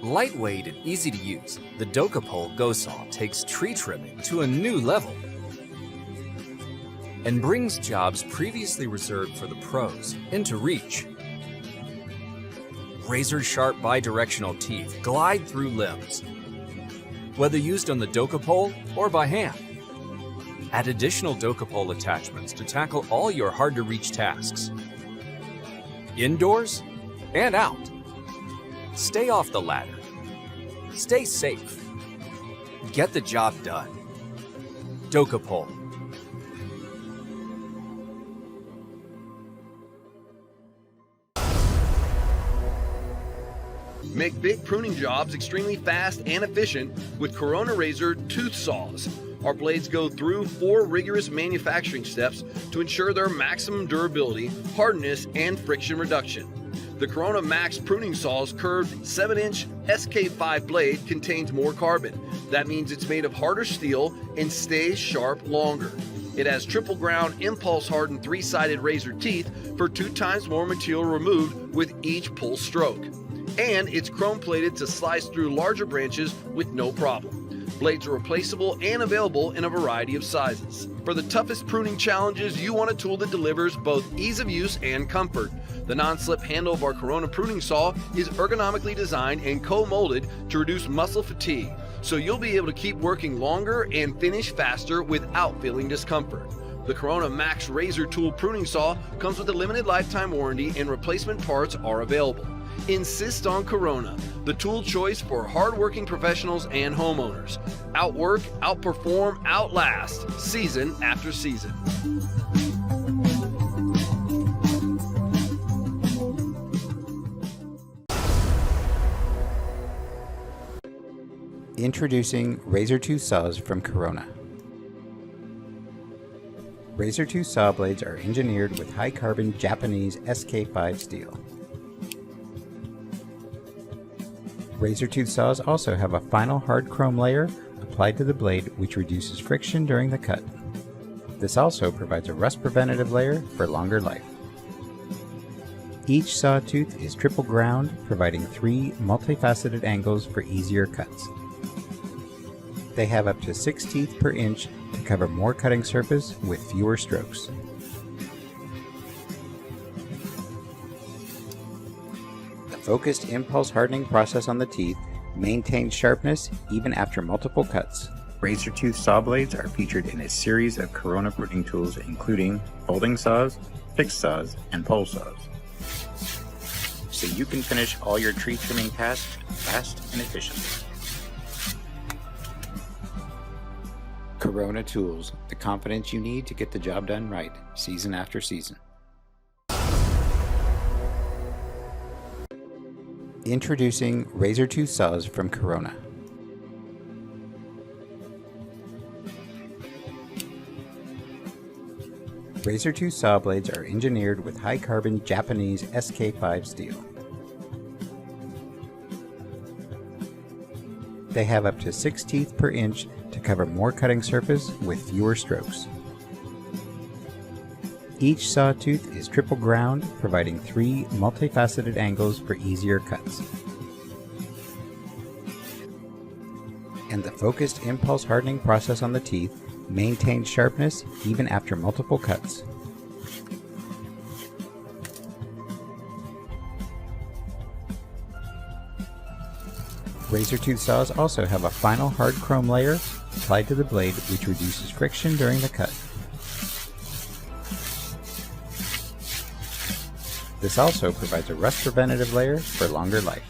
Lightweight and easy to use, the DocaPole GoSaw takes tree trimming to a new level and brings jobs previously reserved for the pros into reach. Razor-sharp bidirectional teeth glide through limbs, whether used on the DocaPole or by hand. Add additional DocaPole attachments to tackle all your hard-to-reach tasks, indoors and out. Stay off the ladder. Stay safe. Get the job done. DocaPole. Make big pruning jobs extremely fast and efficient with Corona RazorTOOTH saws. Our blades go through 4 rigorous manufacturing steps to ensure their maximum durability, hardness, and friction reduction. The Corona Max Pruning Saw's curved 7-inch SK5 blade contains more carbon. That means it's made of harder steel and stays sharp longer. It has triple ground impulse hardened 3-sided razor teeth for 2 times more material removed with each pull stroke. And it's chrome plated to slice through larger branches with no problem. Blades are replaceable and available in a variety of sizes. For the toughest pruning challenges, you want a tool that delivers both ease of use and comfort. The non-slip handle of our Corona Pruning Saw is ergonomically designed and co-molded to reduce muscle fatigue, so you'll be able to keep working longer and finish faster without feeling discomfort. The Corona Max Razor Tool Pruning Saw comes with a limited lifetime warranty and replacement parts are available. Insist on Corona, the tool choice for hardworking professionals and homeowners. Outwork, outperform, outlast, season after season. Introducing RazorTOOTH saws from Corona. RazorTOOTH saw blades are engineered with high-carbon Japanese SK5 steel. RazorTOOTH saws also have a final hard chrome layer applied to the blade which reduces friction during the cut. This also provides a rust preventative layer for longer life. Each saw tooth is triple ground, providing 3 multifaceted angles for easier cuts. They have up to 6 teeth per inch to cover more cutting surface with fewer strokes. The focused impulse hardening process on the teeth maintains sharpness even after multiple cuts. RazorTOOTH saw blades are featured in a series of Corona pruning tools including folding saws, fixed saws, and pole saws. So you can finish all your tree trimming tasks fast and efficiently. Corona Tools, the confidence you need to get the job done right, season after season. Introducing RazorTOOTH saws from Corona. RazorTOOTH saw blades are engineered with high-carbon Japanese SK5 steel. They have up to 6 teeth per inch to cover more cutting surface with fewer strokes. Each saw tooth is triple ground, providing 3 multifaceted angles for easier cuts. And the focused impulse hardening process on the teeth maintains sharpness even after multiple cuts. RazorTOOTH saws also have a final hard chrome layer applied to the blade which reduces friction during the cut. This also provides a rust preventative layer for longer life.